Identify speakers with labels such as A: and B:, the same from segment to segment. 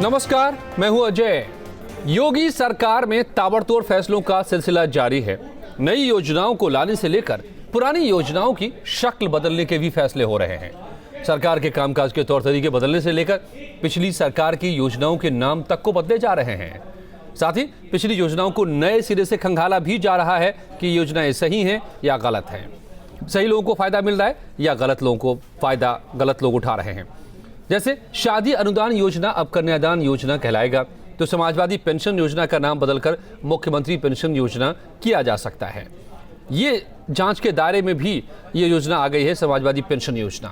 A: नमस्कार, मैं हूं अजय। योगी सरकार में ताबड़तोड़ फैसलों का सिलसिला जारी है। नई योजनाओं को लाने से लेकर पुरानी योजनाओं की शक्ल बदलने के भी फैसले हो रहे हैं। सरकार के कामकाज के तौर तरीके बदलने से लेकर पिछली सरकार की योजनाओं के नाम तक को बदले जा रहे हैं। साथ ही पिछली योजनाओं को नए सिरे से खंगाला भी जा रहा है कि योजनाएं सही हैं या गलत हैं। सही लोगों को फायदा मिल रहा है या गलत लोगों को फायदा गलत लोग उठा रहे हैं। जैसे शादी अनुदान योजना अब कन्यादान योजना कहलाएगा, तो समाजवादी पेंशन योजना का नाम बदलकर मुख्यमंत्री पेंशन योजना किया जा सकता है। ये जांच के दायरे में भी ये योजना आ गई है, समाजवादी पेंशन योजना,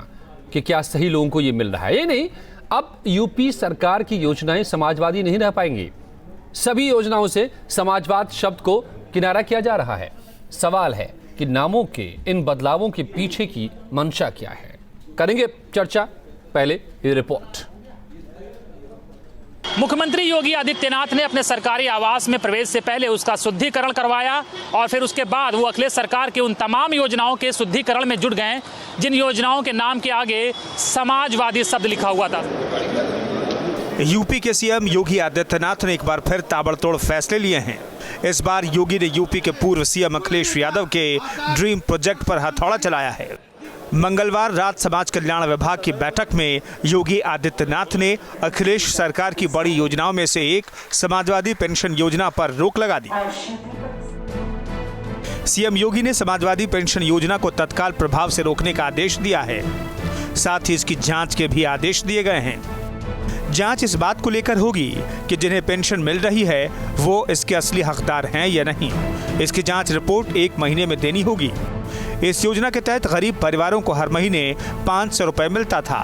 A: कि क्या सही लोगों को ये मिल रहा है। ये नहीं, अब यूपी सरकार की योजनाएं समाजवादी नहीं रह पाएंगी। सभी योजनाओं से समाजवाद शब्द को किनारा किया जा रहा है। सवाल है कि नामों के इन बदलावों के पीछे की मंशा क्या है। करेंगे चर्चा, पहले ये रिपोर्ट।
B: मुख्यमंत्री योगी आदित्यनाथ ने अपने सरकारी आवास में प्रवेश से पहले उसका शुद्धिकरण करवाया और फिर उसके बाद वो अखिलेश सरकार की उन तमाम योजनाओं के शुद्धिकरण में जुट गए जिन योजनाओं के नाम के आगे समाजवादी शब्द लिखा हुआ था।
C: यूपी के सीएम योगी आदित्यनाथ ने एक बार फिर ताबड़तोड़ फैसले लिए हैं। इस बार योगी ने यूपी के पूर्व सीएम अखिलेश यादव के ड्रीम प्रोजेक्ट पर हथौड़ा चलाया है। मंगलवार रात समाज कल्याण विभाग की बैठक में योगी आदित्यनाथ ने अखिलेश सरकार की बड़ी योजनाओं में से एक समाजवादी पेंशन योजना पर रोक लगा दी। सीएम योगी ने समाजवादी पेंशन योजना को तत्काल प्रभाव से रोकने का आदेश दिया है। साथ ही इसकी जांच के भी आदेश दिए गए हैं। जांच इस बात को लेकर होगी कि जिन्हें पेंशन मिल रही है वो इसके असली हकदार हैं या नहीं। इसकी जांच रिपोर्ट 1 महीने में देनी होगी। इस योजना के तहत गरीब परिवारों को हर महीने 500 रुपए मिलता था।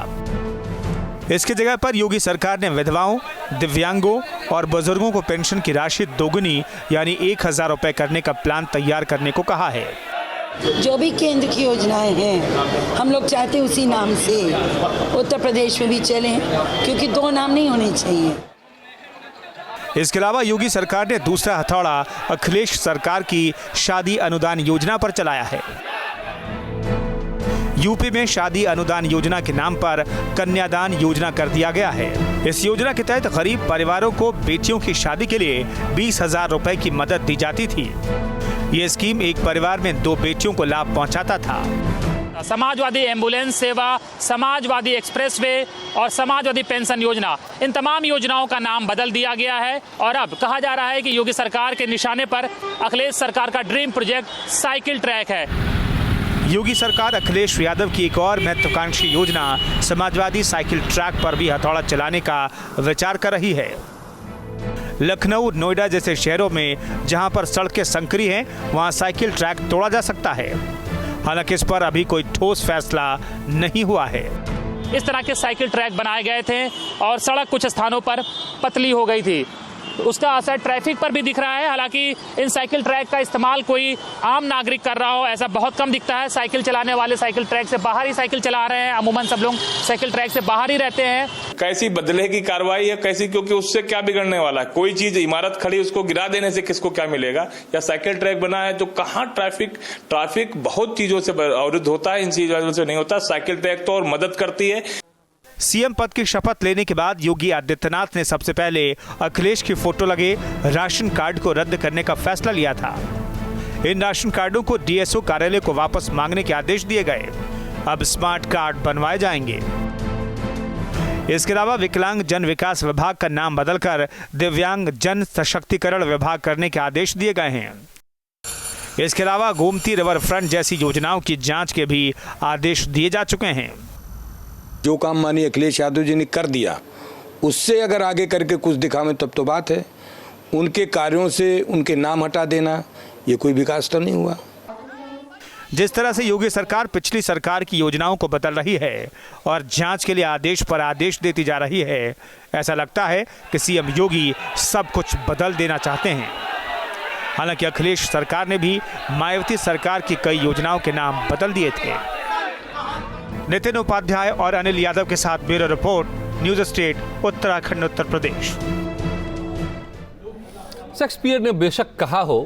C: इसकी जगह पर योगी सरकार ने विधवाओं, दिव्यांगों और बुजुर्गों को पेंशन की राशि दोगुनी यानी 1000 रुपए करने का प्लान तैयार करने को कहा है।
D: जो भी केंद्र की योजनाएं हैं हम लोग चाहते हैं उसी नाम से उत्तर प्रदेश में भी चलें, क्योंकि 2 नाम नहीं होने चाहिए।
C: इसके अलावा योगी सरकार ने दूसरा हथौड़ा अखिलेश सरकार की शादी अनुदान योजना पर चलाया है। यूपी में शादी अनुदान योजना के नाम पर कन्यादान योजना कर दिया गया है। इस योजना के तहत गरीब परिवारों को बेटियों की शादी के लिए 20,000 रुपए की मदद दी जाती थी। ये स्कीम एक परिवार में 2 बेटियों को लाभ पहुंचाता था।
B: समाजवादी एम्बुलेंस सेवा, समाजवादी एक्सप्रेसवे और समाजवादी पेंशन योजना, इन तमाम योजनाओं का नाम बदल दिया गया है और अब कहा जा रहा है कि योगी सरकार के निशाने पर अखिलेश सरकार का ड्रीम प्रोजेक्ट साइकिल ट्रैक है।
C: योगी सरकार अखिलेश यादव की एक और महत्वाकांक्षी योजना समाजवादी साइकिल ट्रैक पर भी हथौड़ा चलाने का विचार कर रही है। लखनऊ, नोएडा जैसे शहरों में जहां पर सड़कें संकरी हैं वहां साइकिल ट्रैक तोड़ा जा सकता है। हालांकि इस पर अभी कोई ठोस फैसला नहीं हुआ है।
B: इस तरह के साइकिल ट्रैक बनाए गए थे और सड़क कुछ स्थानों पर पतली हो गई थी। उसका असर ट्रैफिक पर भी दिख रहा है। हालांकि इन साइकिल ट्रैक का इस्तेमाल कोई आम नागरिक कर रहा हो ऐसा बहुत कम दिखता है। साइकिल चलाने वाले साइकिल ट्रैक से बाहर ही साइकिल चला रहे हैं। अमूमन सब लोग साइकिल ट्रैक से बाहर ही रहते हैं।
E: कैसी बदलेगी कार्रवाई है, कैसी, क्योंकि उससे क्या बिगड़ने वाला है? कोई चीज, इमारत खड़ी उसको गिरा देने से किसको क्या मिलेगा? या साइकिल ट्रैक बना है तो कहाँ ट्रैफिक बहुत चीजों से अवरुद्ध होता है, इन चीजों से नहीं होता। साइकिल ट्रैक तो और मदद करती है।
C: सीएम पद की शपथ लेने के बाद योगी आदित्यनाथ ने सबसे पहले अखिलेश की फोटो लगे राशन कार्ड को रद्द करने का फैसला लिया था। इन राशन कार्डों को डीएसओ कार्यालय को वापस मांगने के आदेश दिए गए। अब स्मार्ट कार्ड बनवाए जाएंगे। इसके अलावा विकलांग जन विकास विभाग का नाम बदलकर दिव्यांग जन सशक्तिकरण विभाग करने के आदेश दिए गए हैं। इसके अलावा गोमती रिवर फ्रंट जैसी योजनाओं की जांच के भी आदेश दिए जा चुके हैं।
F: जो काम मानिए अखिलेश यादव जी ने कर दिया, उससे अगर आगे करके कुछ दिखावें तब तो बात है। उनके कार्यों से उनके नाम हटा देना, ये कोई विकास तो नहीं हुआ।
C: जिस तरह से योगी सरकार पिछली सरकार की योजनाओं को बदल रही है और जांच के लिए आदेश पर आदेश देती जा रही है, ऐसा लगता है कि सीएम योगी सब कुछ बदल देना चाहते हैं। हालांकि अखिलेश सरकार ने भी मायावती सरकार की कई योजनाओं के नाम बदल दिए थे। नितिन उपाध्याय और अनिल यादव के साथ bureau report, news state, Uttarakhand, Uttar Pradesh.
A: Shakespeare ने बेशक कहा हो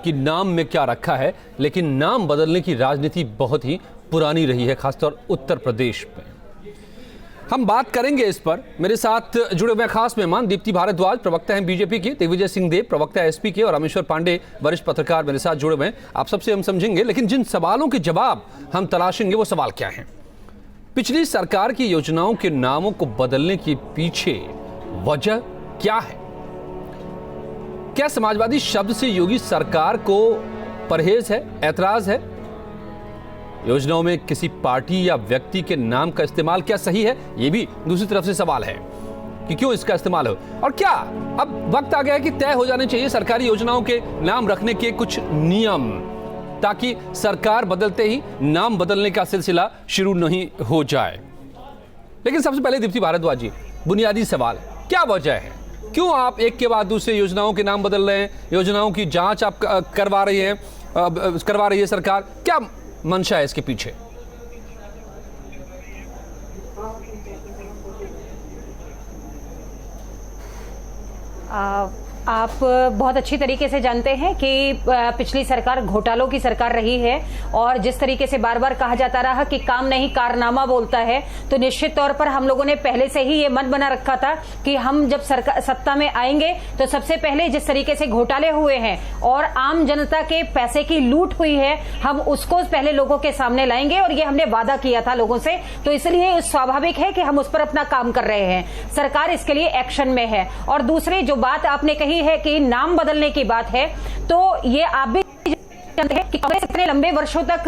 A: कि नाम में क्या रखा है, लेकिन नाम बदलने की राजनीति बहुत ही पुरानी रही है, खासतौर उत्तर प्रदेश में। हम बात करेंगे इस पर। मेरे साथ जुड़े हुए खास मेहमान दीप्ति भारद्वाज, प्रवक्ता हैं बीजेपी की, दिग्विजय सिंह देव, प्रवक्ता एसपी के, और रामेश्वर पांडे, वरिष्ठ पत्रकार मेरे साथ जुड़े हुए हैं। आप सबसे हम समझेंगे, लेकिन जिन सवालों के जवाब हम तलाशेंगे वो सवाल क्या हैं? पिछली सरकार की योजनाओं के नामों को बदलने के पीछे वजह क्या है? क्या समाजवादी शब्द से योगी सरकार को परहेज है, ऐतराज है? योजनाओं में किसी पार्टी या व्यक्ति के नाम का इस्तेमाल क्या सही है? यह भी दूसरी तरफ से सवाल है कि क्यों इसका इस्तेमाल हो, और क्या अब वक्त आ गया है कि तय हो जाने चाहिए सरकारी योजनाओं के नाम रखने के कुछ नियम, ताकि सरकार बदलते ही नाम बदलने का सिलसिला शुरू नहीं हो जाए। लेकिन सबसे पहले दीप्ति भारद्वाज जी, बुनियादी सवाल, क्या वजह है? क्यों आप एक के बाद दूसरे योजनाओं के नाम बदल रहे हैं? योजनाओं की जांच आप करवा रही है सरकार, क्या मंशा है इसके पीछे?
G: आप बहुत अच्छी तरीके से जानते हैं कि पिछली सरकार घोटालों की सरकार रही है, और जिस तरीके से बार बार कहा जाता रहा कि काम नहीं कारनामा बोलता है, तो निश्चित तौर पर हम लोगों ने पहले से ही ये मन बना रखा था कि हम जब सत्ता में आएंगे तो सबसे पहले जिस तरीके से घोटाले हुए हैं और आम जनता के पैसे की लूट हुई है, हम उसको पहले लोगों के सामने लाएंगे, और ये हमने वादा किया था लोगों से। तो इसलिए स्वाभाविक है कि हम उस पर अपना काम कर रहे हैं, सरकार इसके लिए एक्शन में है। और दूसरी जो बात आपने कही है कि नाम बदलने की बात है, तो ये आप भी जानते हैं कि कांग्रेस इतने लंबे वर्षों तक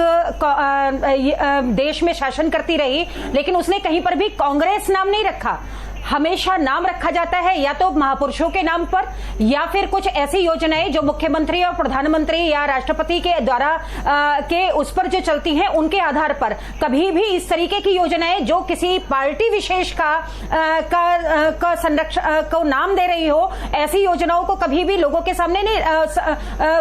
G: देश में शासन करती रही, लेकिन उसने कहीं पर भी कांग्रेस नाम नहीं रखा। हमेशा नाम रखा जाता है या तो महापुरुषों के नाम पर, या फिर कुछ ऐसी योजनाएं जो मुख्यमंत्री और प्रधानमंत्री या राष्ट्रपति के द्वारा के उस पर जो चलती हैं उनके आधार पर। कभी भी इस तरीके की योजनाएं जो किसी पार्टी विशेष का संरक्षण को नाम दे रही हो, ऐसी योजनाओं को कभी भी लोगों के सामने नहीं,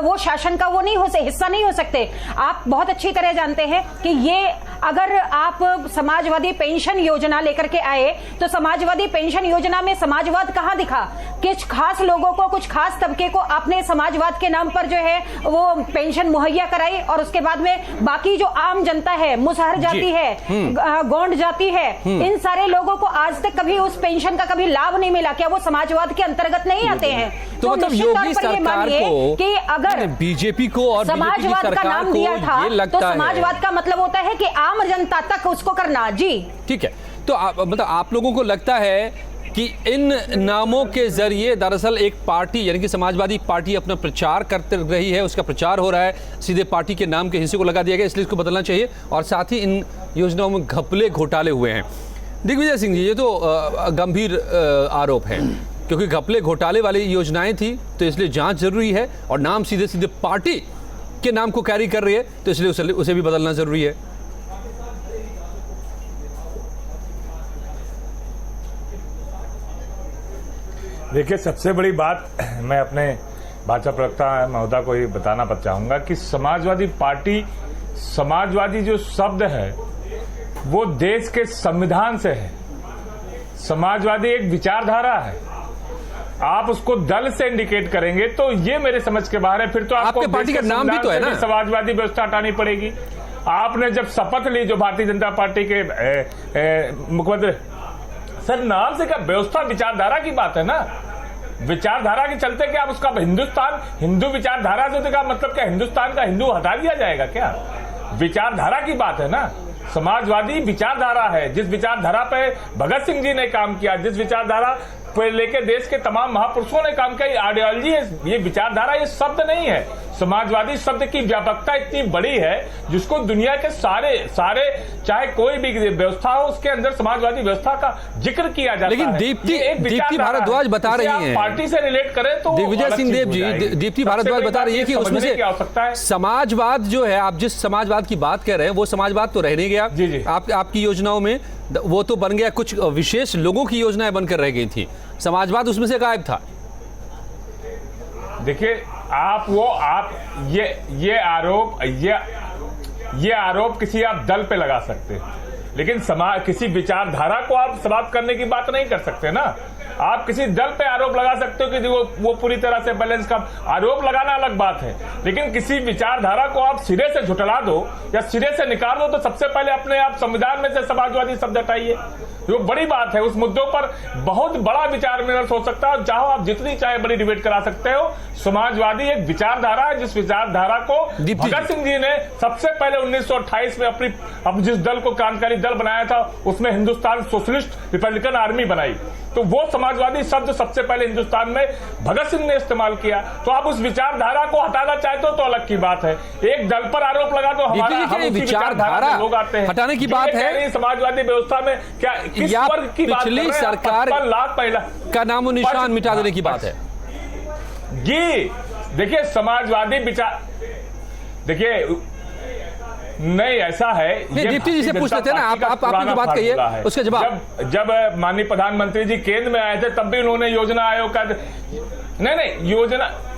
G: वो शासन का वो नहीं हो हिस्सा नहीं हो सकते। आप बहुत अच्छी तरह जानते हैं कि ये अगर आप समाजवादी पेंशन योजना लेकर के आए, तो समाजवादी पेंशन योजना में समाजवाद कहां दिखा? कुछ खास लोगों को, कुछ खास तबके को आपने समाजवाद के नाम पर जो है वो पेंशन मुहैया कराई, और उसके बाद में बाकी जो आम जनता है, मुसहर जाति है, गौंड जाति है, इन सारे लोगों को आज तक कभी उस पेंशन का कभी लाभ नहीं मिला। क्या वो समाजवाद के अंतर्गत नहीं आते हैं?
A: तो मतलब योगी सरकार को
G: कि अगर
A: बीजेपी को और
G: समाजवाद का नाम दिया था, तो समाजवाद का मतलब होता है कि आम जनता तक उसको करना। जी
A: ठीक है, तो मतलब आप लोगों को लगता है कि इन नामों के जरिए दरअसल एक पार्टी यानी कि समाजवादी पार्टी अपना प्रचार करते रही है, उसका प्रचार हो रहा है, सीधे पार्टी के नाम के हिस्से को लगा दिया गया, इसलिए इसको बदलना चाहिए, और साथ ही इन योजनाओं में घपले घोटाले हुए हैं। दिग्विजय सिंह जी, ये तो गंभीर आरोप है, क्योंकि घपले घोटाले वाली योजनाएं थी, तो इसलिए जांच जरूरी है, और नाम सीधे सीधे पार्टी के नाम को कैरी कर रही है, तो इसलिए उसे भी बदलना जरूरी है।
H: देखिए, सबसे बड़ी बात मैं अपने भाजपा प्रवक्ता महोदय को ये बताना चाहूंगा कि समाजवादी पार्टी, समाजवादी जो शब्द है वो देश के संविधान से है। समाजवादी एक विचारधारा है। आप उसको दल से इंडिकेट करेंगे तो ये मेरे समझ के बाहर है। फिर तो आपको
A: पार्टी का नाम भी तो है ना,
H: समाजवादी व्यवस्था हटानी पड़ेगी। आपने जब शपथ ली जो भारतीय जनता पार्टी के मुख्यमंत्री, सर नाम से क्या, व्यवस्था विचारधारा की बात है ना, विचारधारा के चलते क्या आप उसका हिंदू विचारधारा से तो क्या मतलब क्या हिंदुस्तान का हिंदू हटा दिया जाएगा क्या? विचारधारा की बात है ना। समाजवादी विचारधारा है, जिस विचारधारा पे भगत सिंह जी ने काम किया, जिस विचारधारा पे लेके देश के तमाम महापुरुषों ने काम किया, ये आइडियोलॉजी है, ये विचारधारा, ये शब्द नहीं है। समाजवादी शब्द की व्यापकता इतनी बड़ी है जिसको दुनिया के सारे चाहे कोई भी व्यवस्था हो उसके अंदर समाजवादी व्यवस्था का जिक्र किया जाता है।
A: लेकिन दीप्ति भारद्वाज बता रही हैं,
H: पार्टी से रिलेट करें तो
A: दिग्विजय सिंह देव जी, दीप्ति भारद्वाज बता रही है कि उसमें से समाजवाद जो है, आप जिस समाजवाद की बात कर रहे हैं वो समाजवाद तो रह नहीं गया।
H: जी।
A: आपकी योजनाओं में वो तो बन गया, कुछ विशेष लोगों की योजनाएं बनकर रह गई थी, समाजवाद उसमें से गायब था।
H: देखिए, ये आरोप किसी आप दल पे लगा सकते हैं, लेकिन किसी विचारधारा को आप समाप्त करने की बात नहीं कर सकते ना। आप किसी दल पे आरोप लगा सकते हो कि वो पूरी तरह से बैलेंस का आरोप लगाना अलग बात है, लेकिन किसी विचारधारा को आप सिरे से झुठला दो या सिरे से निकाल दो तो सबसे पहले अपने आप संविधान में से समाजवादी शब्द हटाइए। जो बड़ी बात है, उस मुद्दों पर बहुत बड़ा विचार विमर्श हो सकता है। चाहो आप जितनी चाहे बड़ी डिबेट करा सकते हो। समाजवादी एक विचारधारा है, जिस विचारधारा को भगत सिंह जी ने सबसे पहले 1928 में अपनी जिस दल को क्रांतिकारी दल बनाया था उसमें हिंदुस्तान सोशलिस्ट रिपब्लिकन आर्मी बनाई, तो वो समाजवादी शब्द सबसे पहले हिंदुस्तान में भगत सिंह ने इस्तेमाल किया। तो आप उस विचारधारा को हटाना चाहते हो तो अलग की बात है, एक दल पर आरोप लगा तो हमारा
A: विचारधारा
H: लोग आते हैं
A: हटाने की बात है।
H: समाजवादी व्यवस्था में क्या किस वर्ग की बात कर रहे हैं?
A: पिछली सरकार
H: लाख पहला
A: का नामो निशान मिटा देने की बात है
H: जी। देखिए समाजवादी विचार, देखिए नहीं ऐसा है,
A: दीप्ति जी से पूछ लेते हैं ना, आप आपने जो बात कही है उसका जवाब।
H: जब माननीय प्रधानमंत्री जी केंद्र में आए थे तब भी उन्होंने योजना आयोग का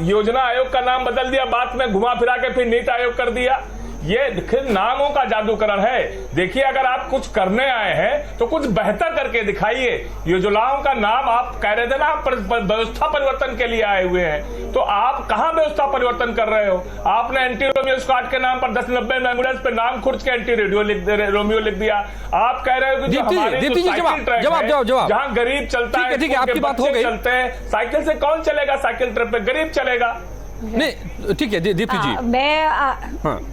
H: योजना आयोग का नाम बदल दिया, बात में घुमा फिरा के फिर नीति आयोग कर दिया। ये नामों का जादूकरण है। देखिए अगर आप कुछ करने आए हैं तो कुछ बेहतर करके दिखाइए। योजनाओं का नाम आप कह रहे थे ना, आप व्यवस्था परिवर्तन के लिए आए हुए हैं, तो आप कहां व्यवस्था परिवर्तन कर रहे हो? आपने एंटी रोमियो स्क्वाड के नाम पर 1090 एम्बुलेंस पे नाम खुर्च के एंटी रोमियो लिख दिया। आप कह रहे हो कि जहां गरीब चलता है,
A: आपकी बात हो गई,
H: चलते हैं साइकिल से, कौन चलेगा साइकिल ट्रिप पे? गरीब चलेगा।
A: नहीं ठीक है दीप्ति जी,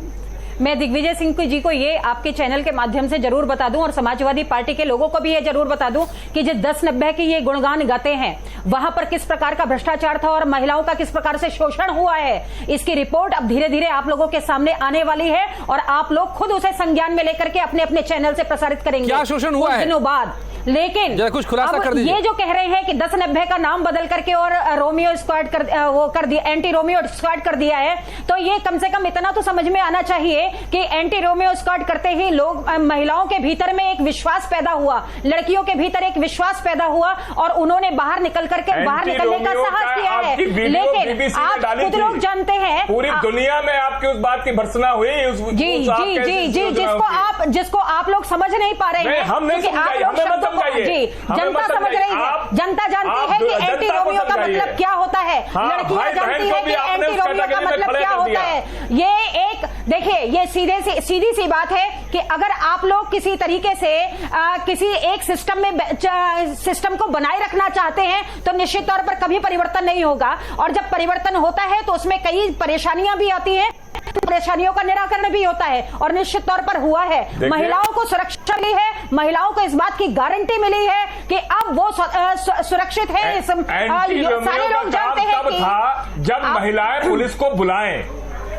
G: मैं दिग्विजय सिंह जी को ये आपके चैनल के माध्यम से जरूर बता दूं और समाजवादी पार्टी के लोगों को भी ये जरूर बता दूं कि जिस 1090 की ये गुणगान गाते हैं वहां पर किस प्रकार का भ्रष्टाचार था और महिलाओं का किस प्रकार से शोषण हुआ है, इसकी रिपोर्ट अब धीरे धीरे आप लोगों के सामने आने वाली है और आप लोग खुद उसे संज्ञान में लेकर के अपने अपने चैनल से प्रसारित करेंगे।
A: क्या शोषण हुआ है
G: दिनों बाद। लेकिन
A: कुछ खुलासा कर दीजिए।
G: ये जो कह रहे हैं कि 1090 का नाम बदल करके और रोमियो स्क्वाड कर दिया, एंटी रोमियो स्क्वाड कर दिया है, तो ये कम से कम इतना तो समझ में आना चाहिए कि एंटी रोमियो स्क्वाड करते ही लोग महिलाओं के भीतर में एक विश्वास पैदा हुआ, लड़कियों के भीतर एक विश्वास पैदा हुआ और उन्होंने बाहर निकलने का साहस किया है। लेकिन आप खुद लोग जानते हैं
H: पूरी दुनिया में आपकी उस बात की भर्त्सना हुई।
G: जी जिसको आप लोग समझ नहीं पा रहे हैं,
H: हम नहीं
G: जी जनता समझ रही है, जनता जानती है कि एंटी रोमियो का मतलब क्या होता है, लड़कियां जानती है कि एंटी रोमियो का मतलब क्या होता है। ये एक देखिए, ये सीधी सी बात है कि अगर आप लोग किसी तरीके से किसी एक सिस्टम को बनाए रखना चाहते हैं तो निश्चित तौर पर कभी परिवर्तन नहीं होगा, और जब परिवर्तन होता है तो उसमें कई परेशानियां भी आती हैं, परेशानियों का निराकरण भी होता है और निश्चित तौर पर हुआ है। महिलाओं को सुरक्षा मिली है, महिलाओं को इस बात की गारंटी मिली है कि अब वो सुरक्षित है। सारे लोग जानते हैं कि
H: जब महिलाएं पुलिस को बुलाएं,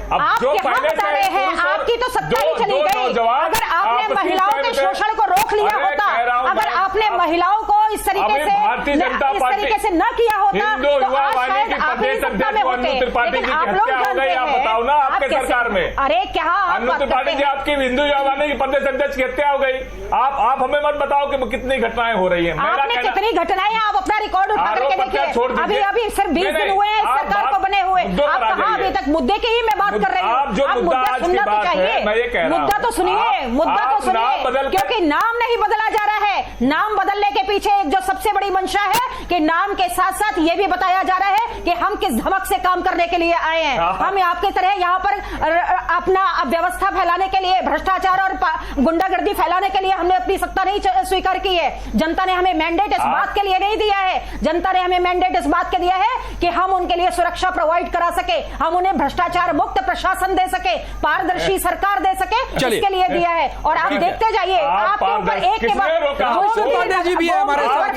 H: अब
G: आप
H: जो
G: क्या बता रहे हैं, आपकी तो सत्ता ही चली गई। अगर आपने महिलाओं के शोषण को रोक लिया होता, अगर आपने महिलाओं को इस तरीके से न किया होता तो आज शायद आप ही सत्ता में होते। लेकिन आप लोग जानते हैं,
H: बताओ ना आपके सरकार में,
G: अरे क्या
H: अन्नू त्रिपाठी जी आपकी हिंदू जवानी की प्रदेश अध्यक्ष की हत्या हो गई। आप हमें मत बताओ कि कितनी घटनाएं हो रही है।
G: आपने कितनी घटनाएं, आप अपना रिकॉर्ड उठा करके देखिए। अभी सिर्फ 20 दिन हुए हैं सरकार को बने हुए, आप कहाँ अभी तक मुद्दे की ही मैं बात कर रही हूँ। आप मुद्दा सुनना तो चाहिए, मुद्दा तो सुनिए, क्योंकि नाम नहीं बदला जा रहा है। नाम बदलने के पीछे एक जो सबसे बड़ी मंशा है कि नाम के साथ साथ ये भी बताया जा रहा है कि हम किस धमक से काम करने के लिए आए हैं। हम आपकी तरह यहाँ पर अपना व्यवस्था फैलाने के लिए, भ्रष्टाचार और गुंडागर्दी फैलाने के लिए हमने अपनी सत्ता नहीं स्वीकार की है। जनता ने हमें मैंडेट इस बात के लिए नहीं दिया है, जनता ने हमें मैंडेट इस बात के दिया है कि हम उनके लिए सुरक्षा प्रोवाइड करा सके, हम उन्हें भ्रष्टाचार मुक्त प्रशासन दे सके, पारदर्शी सरकार दे सके, इसके लिए दिया है। और आप देखते जाइए, आपके ऊपर एक के बाद
A: जी भी है हमारे साथ।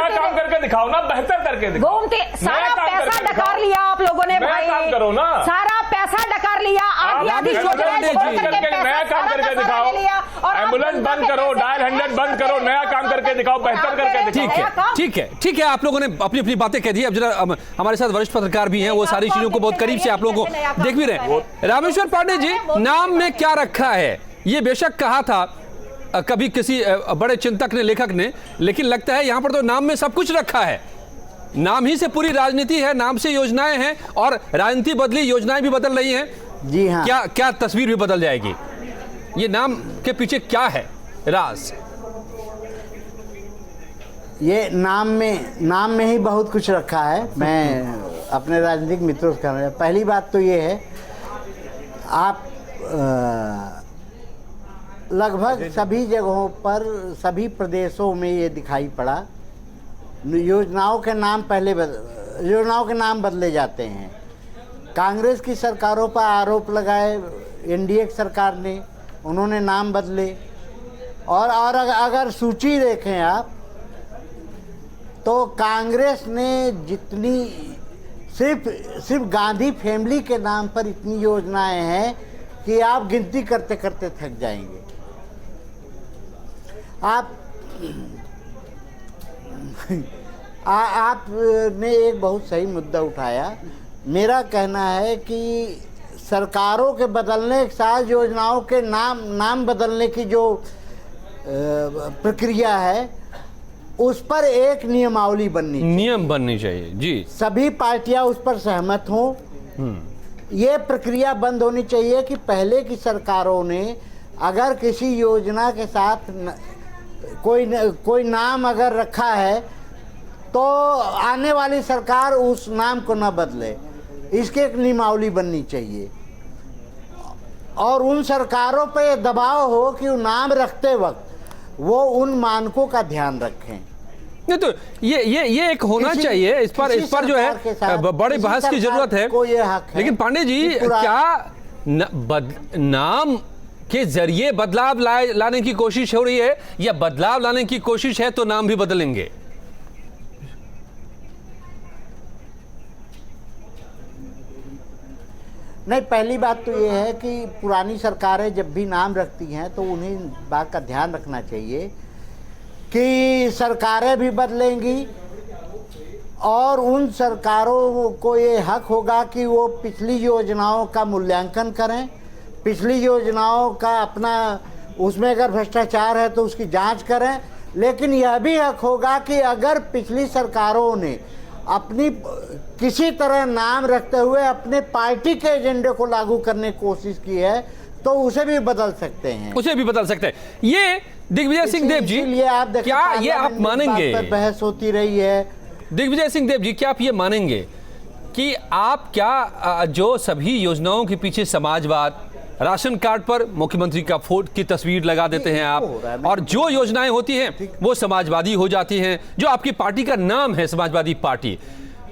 H: काम करके दिखाओ ना, बेहतर करके दिखाओ।
G: घूमते सारा पैसा डकार लिया आप लोगों ने भाई,
H: काम करो ना,
G: सारा पैसा डकार लिया, आधी योजनाएं छोड़ करके
H: नया काम करके दिखाओ, एम्बुलेंस बंद करो, डायल 100 बंद करो, नया काम करके दिखाओ, बेहतर करके दिखाओ।
A: ठीक है, आप लोगों ने अपनी अपनी बातें कह दी। अब जरा हमारे साथ वरिष्ठ पत्रकार भी हैं, वो सारी चीजों को बहुत करीब से आप लोगों को देख भी रहे। रामेश्वर पांडे जी, नाम में क्या रखा है ये बेशक कहा था कभी किसी बड़े चिंतक ने, लेखक ने, लेकिन लगता है यहां पर तो नाम में सब कुछ रखा है। नाम ही से पूरी राजनीति है, नाम से योजनाएं हैं और राजनीति बदली, योजनाएं भी बदल रही हैं।
I: जी हाँ,
A: क्या तस्वीर भी बदल जाएगी? ये नाम के पीछे क्या है राज?
I: ये नाम में ही बहुत कुछ रखा है। मैं अपने राजनीतिक मित्रों से कह रहा हूँ, पहली बात तो ये है, आप लगभग सभी जगहों पर, सभी प्रदेशों में ये दिखाई पड़ा, योजनाओं के नाम बदले जाते हैं। कांग्रेस की सरकारों पर आरोप लगाए एनडीए की सरकार ने, उन्होंने नाम बदले। और अगर सूची देखें आप, तो कांग्रेस ने जितनी सिर्फ गांधी फैमिली के नाम पर इतनी योजनाएं हैं कि आप गिनती करते करते थक जाएंगे। आपने एक बहुत सही मुद्दा उठाया। मेरा कहना है कि सरकारों के बदलने के साथ योजनाओं के नाम बदलने की जो प्रक्रिया है, उस पर एक नियमावली बननी चाहिए जी। सभी पार्टियां उस पर सहमत हों। ये प्रक्रिया बंद होनी चाहिए कि पहले की सरकारों ने अगर किसी योजना के साथ कोई नाम अगर रखा है, तो आने वाली सरकार उस नाम को न बदले। इसकी एक नियमावली बननी चाहिए और उन सरकारों पे दबाव हो कि नाम रखते वक्त वो उन मानकों का ध्यान रखें।
A: नहीं तो ये एक होना चाहिए। इस पर जो है बड़े बहस की जरूरत है। लेकिन पांडे जी, क्या नाम के जरिए बदलाव लाने की कोशिश हो रही है, या बदलाव लाने की कोशिश है तो नाम भी बदलेंगे?
I: नहीं, पहली बात तो ये है कि पुरानी सरकारें जब भी नाम रखती हैं तो उन्हें बात का ध्यान रखना चाहिए कि सरकारें भी बदलेंगी और उन सरकारों को ये हक होगा कि वो पिछली योजनाओं का मूल्यांकन करें, पिछली योजनाओं का अपना, उसमें अगर भ्रष्टाचार है तो उसकी जांच करें। लेकिन यह भी हक होगा कि अगर पिछली सरकारों ने अपनी किसी तरह नाम रखते हुए अपने पार्टी के एजेंडे को लागू करने की कोशिश की है, तो उसे भी बदल सकते हैं।
A: ये दिग्विजय सिंह देव जी, क्या ये आप मानेंगे?
I: बहस होती रही है।
A: दिग्विजय सिंह देव जी, क्या आप ये मानेंगे कि आप क्या जो सभी योजनाओं के पीछे समाजवाद, राशन कार्ड पर मुख्यमंत्री का फोटो की तस्वीर लगा देते हैं आप, और जो योजनाएं होती हैं वो समाजवादी हो जाती हैं, जो आपकी पार्टी का नाम है समाजवादी पार्टी,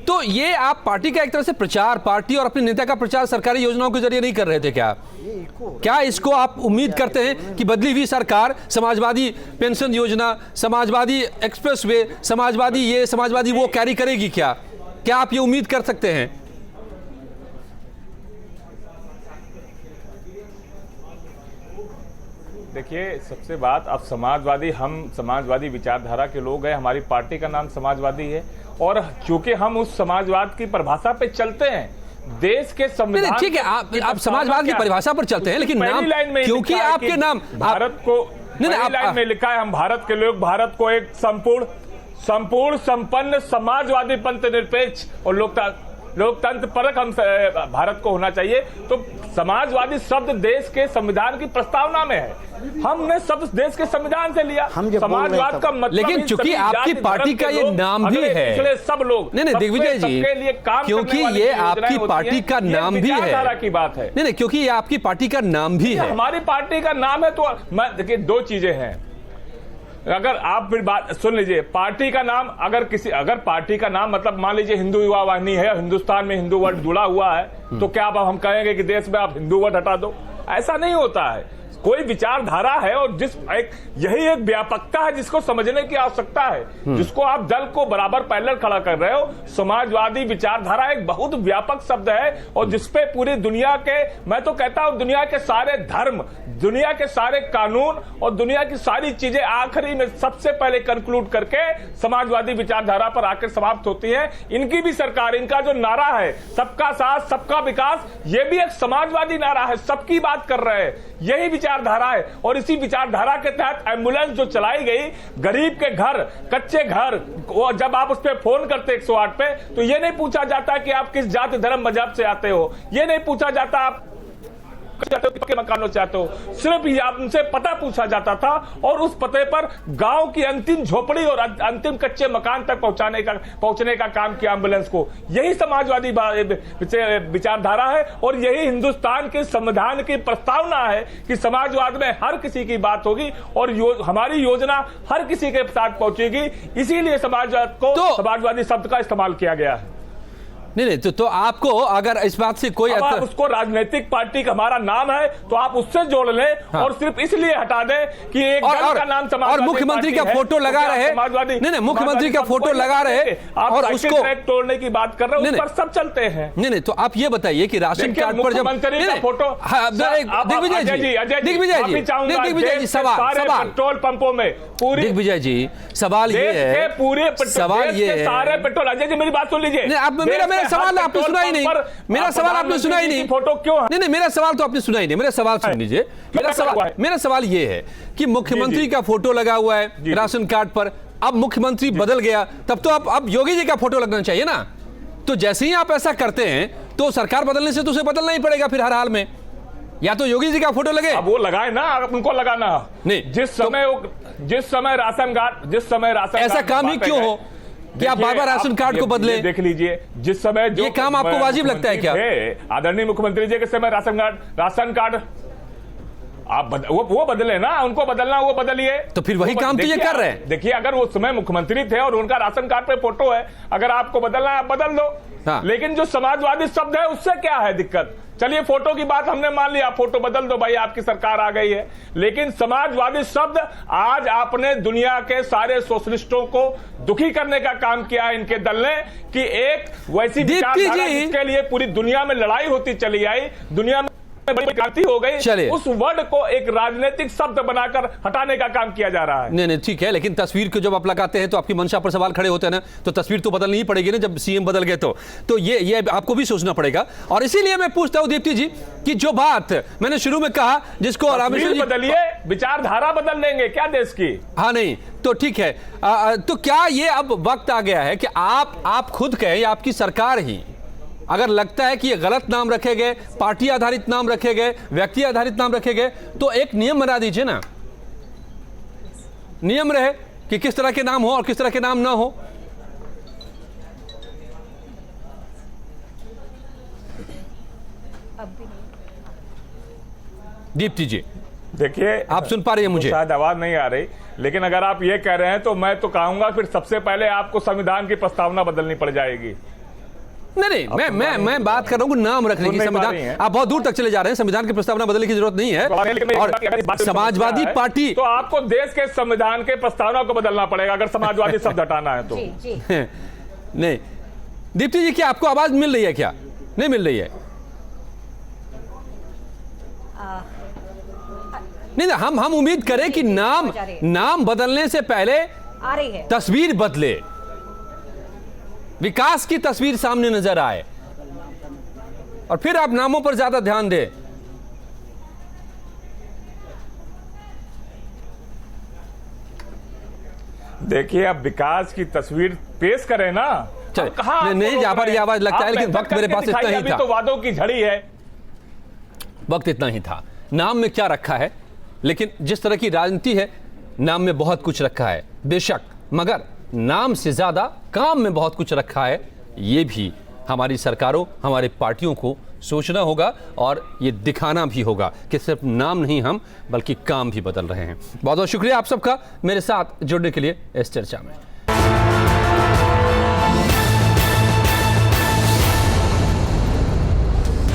A: तो ये आप पार्टी का एक तरह से प्रचार, पार्टी और अपने नेता का प्रचार सरकारी योजनाओं के जरिए नहीं कर रहे थे क्या इसको आप उम्मीद करते हैं कि बदली हुई सरकार समाजवादी पेंशन योजना, समाजवादी एक्सप्रेसवे, समाजवादी वो कैरी करेगी? क्या आप ये उम्मीद कर सकते हैं?
H: देखिए, सबसे बात, अब हम समाजवादी विचारधारा के लोग हैं, हमारी पार्टी का नाम समाजवादी है, और क्योंकि हम उस समाजवाद की परिभाषा पे चलते हैं, देश के संविधान।
A: ठीक है, आप समाजवाद की परिभाषा पर चलते हैं, लेकिन नाम, क्योंकि आपके नाम
H: भारत को पहली लाइन में लिखा है, हम भारत के लोग भारत को एक संपूर्ण संपन्न समाजवादी पंथ निरपेक्ष और लोकतंत्र परक हम भारत को होना चाहिए। तो समाजवादी शब्द देश के संविधान की प्रस्तावना में है, हमने सब देश के संविधान से लिया। समाजवाद का मतलब,
A: लेकिन चूंकि आपकी पार्टी का ये नाम भी है,
H: सब लोग
A: नहीं दिग्विजय जी, क्योंकि ये आपकी पार्टी का नाम भी है
H: की बात है।
A: नहीं, क्योंकि ये आपकी पार्टी का नाम भी है,
H: हमारी पार्टी का नाम है। तो देखिए, दो चीजें हैं। अगर आप फिर बात सुन लीजिए, पार्टी का नाम, अगर पार्टी का नाम मतलब मान लीजिए हिंदू युवा वाहिनी है, हिंदुस्तान में हिंदू वर्ड जुड़ा हुआ है, तो क्या अब हम कहेंगे कि देश में आप हिंदू वर्ड हटा दो? ऐसा नहीं होता है। कोई विचारधारा है और यही एक व्यापकता है जिसको समझने की आवश्यकता है, जिसको आप दल को बराबर पैरेलल खड़ा कर रहे हो। समाजवादी विचारधारा एक बहुत व्यापक शब्द है और जिसपे पूरी दुनिया के, मैं तो कहता हूं दुनिया के सारे धर्म, दुनिया के सारे कानून और दुनिया की सारी चीजें आखिरी में सबसे पहले कंक्लूड करके समाजवादी विचारधारा पर आकर समाप्त होती है। इनकी भी सरकार, इनका जो नारा है सबका साथ सबका विकास, ये भी एक समाजवादी नारा है, सबकी बात कर रहे हैं, यही विचारधारा है। और इसी विचारधारा के तहत एम्बुलेंस जो चलाई गई, गरीब के घर, कच्चे घर, जब आप उस पर फोन करते 108 पे, तो ये नहीं पूछा जाता कि आप किस जाति धर्म मजहब से आते हो, ये नहीं पूछा जाता आप चाहते हो, पक्के मकान चाहते हो, सिर्फ उनसे पता पूछा जाता था और उस पते पर गांव की अंतिम झोपड़ी और अंतिम कच्चे मकान तक पहुंचने का काम किया एम्बुलेंस को। यही समाजवादी विचारधारा है और यही हिंदुस्तान के संविधान की प्रस्तावना है कि समाजवाद में हर किसी की बात होगी और हमारी योजना हर किसी के साथ पहुंचेगी। इसीलिए समाजवादी शब्द का इस्तेमाल किया गया है।
A: नहीं, तो आपको अगर इस बात से कोई
H: आप उसको राजनीतिक पार्टी का हमारा नाम है तो आप उससे जोड़ लें। हाँ। और सिर्फ इसलिए हटा दें कि एक दल का नाम समाजवादी
A: और मुख्यमंत्री का फोटो लगा रहे, नहीं, मुख्यमंत्री का फोटो लगा रहे और उसको
H: तोड़ने की बात कर रहे हैं, उस पर सब चलते हैं।
A: नहीं, तो आप ये बताइए कि राशन कार्ड पर जब
H: मुख्यमंत्री का फोटो,
A: दिग्विजय जी सवाल
H: पेट्रोल पंपों में पूरी,
A: दिग्विजय जी सवाल ये है,
H: पूरे सारे पेट्रोल, अजय जी मेरी बात सुन लीजिए,
A: मेरा सवाल आपने सुना ही नहीं, मेरा सवाल आपने सुना ही नहीं,
H: फोटो क्यों?
A: नहीं, मेरा सवाल तो आपने सुना ही नहीं, मेरा सवाल सुन लीजिए। मेरा सवाल ये है कि मुख्यमंत्री का फोटो लगा हुआ है राशन कार्ड पर, अब मुख्यमंत्री बदल गया, तब तो अब योगी जी का फोटो लगना चाहिए ना। तो जैसे ही आप ऐसा करते हैं तो सरकार बदलने से तो उसे बदलना ही पड़ेगा फिर हर हाल में, या तो योगी जी का फोटो लगे,
H: अब वो लगाए ना, उनको लगाना नहीं। जिस समय राशन कार्ड
A: ऐसा काम ही क्यों हो कि आप बार-बार राशन कार्ड को बदले?
H: देख लीजिए, जिस समय
A: ये काम आपको वाजिब लगता है क्या?
H: आदरणीय मुख्यमंत्री जी के समय राशन कार्ड आप वो बदले ना, उनको बदलना वो बदलिए।
A: तो फिर वही काम तो ये कर रहे हैं।
H: देखिए, अगर वो समय मुख्यमंत्री थे और उनका राशन कार्ड पे फोटो है, अगर आपको बदलना है आप बदल दो। हाँ। लेकिन जो समाजवादी शब्द है उससे क्या है दिक्कत? चलिए, फोटो की बात हमने मान लिया, फोटो बदल दो भाई, आपकी सरकार आ गई है। लेकिन समाजवादी शब्द आज आपने दुनिया के सारे सोशलिस्टों को दुखी करने का काम किया है इनके दल ने, कि एक वैसी विचारधारा जिसके लिए पूरी दुनिया में लड़ाई होती चली आई, दुनिया में बड़ी क्रांति हो गई, उस वर्ड को एक राजनीतिक शब्द बनाकर हटाने का काम किया जा रहा है।
A: नहीं, ठीक है, लेकिन तस्वीर को जब आप लगाते हैं तो आपकी मंशा पर सवाल खड़े होते हैं ना, तो तस्वीर तो बदलनी ही पड़ेगी ना जब सीएम बदल गए तो ये आपको भी सोचना पड़ेगा। और इसीलिए मैं पूछता हूं दीप्ति जी कि जो बात मैंने शुरू में कहा, जिसको
H: बदलिए, विचारधारा बदल देंगे क्या देश की?
A: हाँ, नहीं तो ठीक है, तो क्या ये अब वक्त आ गया है कि आप खुद कहें या आपकी सरकार ही, अगर लगता है कि ये गलत नाम रखे गए, पार्टी आधारित नाम रखे गए, व्यक्ति आधारित नाम रखे गए, तो एक नियम बना दीजिए ना, नियम रहे कि किस तरह के नाम हो और किस तरह के नाम ना हो। दीप्ति जी,
H: देखिए,
A: आप सुन पा रही हैं मुझे?
H: शायद आवाज नहीं आ रही, लेकिन अगर आप ये कह रहे हैं तो मैं तो कहूंगा फिर सबसे पहले आपको संविधान की प्रस्तावना बदलनी पड़ जाएगी।
A: नहीं, मैं बात कर रहा हूं नाम रखने की। संविधान, आप बहुत दूर तक चले जा रहे हैं, संविधान की प्रस्तावना बदलने की जरूरत नहीं है। और समाजवादी पार्टी,
H: तो आपको देश के संविधान के प्रस्तावना को बदलना पड़ेगा अगर समाजवादी शब्द हटाना है तो।
A: नहीं, दीप्ति जी, क्या आपको आवाज मिल रही है? क्या नहीं मिल रही है? नहीं, हम उम्मीद करें कि नाम बदलने से पहले
G: आ रही है,
A: तस्वीर बदले, विकास की तस्वीर सामने नजर आए, और फिर आप नामों पर ज्यादा ध्यान दें।
H: देखिए, अब विकास की तस्वीर पेश करें ना।
A: नहीं, जहां पर यह आवाज लगता है, लेकिन वक्त मेरे पास इतना ही था।
H: तो वादों की झड़ी है,
A: वक्त इतना ही था। नाम में क्या रखा है, लेकिन जिस तरह की राजनीति है, नाम में बहुत कुछ रखा है बेशक, मगर नाम से ज्यादा काम में बहुत कुछ रखा है। ये भी हमारी सरकारों, हमारे पार्टियों को सोचना होगा और ये दिखाना भी होगा कि सिर्फ नाम नहीं हम, बल्कि काम भी बदल रहे हैं। बहुत बहुत शुक्रिया आप सबका मेरे साथ जुड़ने के लिए इस चर्चा में।